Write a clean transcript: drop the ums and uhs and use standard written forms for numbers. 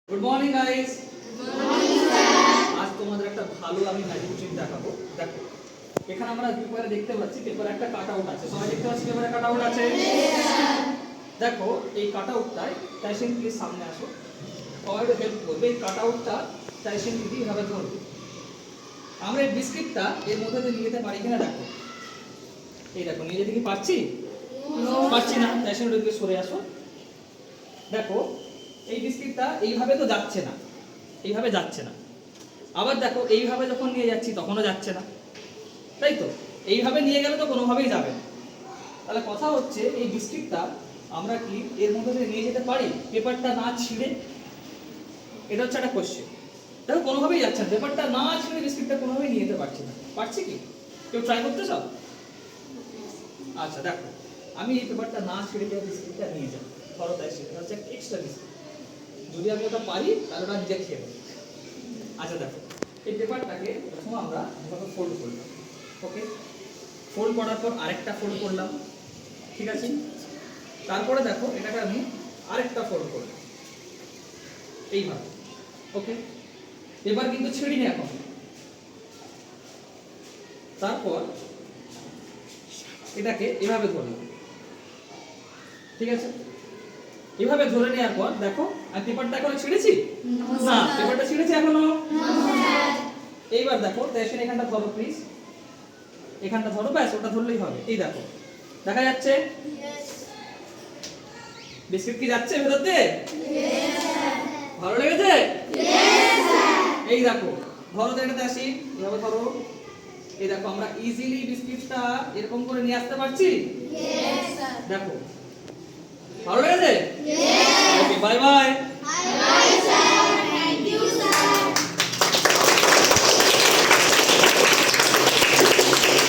Good morning guys. আজ তোমাদের একটা ভালো আমি ম্যাজিক ট্রিক দেখাবো। দেখো এখানে আমরা পেপারে দেখতে পাচ্ছি, পেপারে একটা কাট আউট আছে। সবাই দেখতে পাচ্ছি পেপারে কাট আউট আছে। দেখো এই কাট আউটটায় টাইসেন প্লিজ সামনে আসো, সবাই একটু হেল্প করবে। এই কাট আউটটা টাইসেন দিদি এভাবে ধরবে। আমরা এই বিস্কিটটা এর মধ্যে দিয়ে নিয়ে যেতে পারি কিনা দেখো। এই দেখো নিয়ে যেতে কি পারছি? পারছি না। টাইসেন দিকে সরে আসো। দেখো এই বিস্কিটটা এইভাবে তো যাচ্ছে না, এইভাবে যাচ্ছে না। আবার দেখো এইভাবে যখন নিয়ে যাচ্ছি তখনও যাচ্ছে না, তাই তো? এইভাবে নিয়ে গেলে তো কোনোভাবেই যাবে না। তাহলে কথা হচ্ছে এই বিস্কিটটা আমরা কি এর মধ্যে দিয়ে নিয়ে যেতে পারি পেপারটা না ছিঁড়ে? এটা হচ্ছে একটা কোশ্চেন। দেখো কোনোভাবেই যাচ্ছে না, পেপারটা না ছিঁড়ে বিস্কিটটা কোনোভাবেই নিয়ে যেতে পারছি না। পারছি কি? কেউ ট্রাই করতে চাও? আচ্ছা দেখো আমি এই পেপারটা না ছিঁড়ে বিস্কিটটা নিয়ে যাই। ধরো তাই সেটা হচ্ছে একটা এক্সট্রা বিস্কিট। যদি আমি ওটা পারি তাহলে ওটা নিজে খেয়ে নেব। আচ্ছা দেখো এই পেপারটাকে প্রথমে আমরা এভাবে ফোল্ড করলাম। ওকে, ফোল্ড করার পর আরেকটা ফোল্ড করলাম, ঠিক আছে? তারপরে দেখো এটাকে আমি আরেকটা ফোল্ড করলাম এইভাবে। ওকে, পেপার কিন্তু ছিঁড়িনি এখন। তারপর এটাকে এভাবে ধরলাম, ঠিক আছে? এভাবে ধরে নেওয়ার পর দেখো আমি পেপারটা এখনো ছিঁড়েছি না, পেপারটা ছিঁড়েছি এখনো? এইবার দেখো তাইসেন এখানটা ধরো প্লিজ, এখানটা ধরো, ব্যাস ওটা ধরলেই হবে। এই দেখো দেখা যাচ্ছে বিস্কিট কি যাচ্ছে ভেতর দিয়ে? ভালো লেগেছে? এই দেখো ধরো তো এটাতে আসি, এভাবে ধরো। এই দেখো আমরা ইজিলি বিস্কিটটা এরকম করে নিয়ে আসতে পারছি। দেখো ভালো লেগেছে? ওকে, বাই বাই।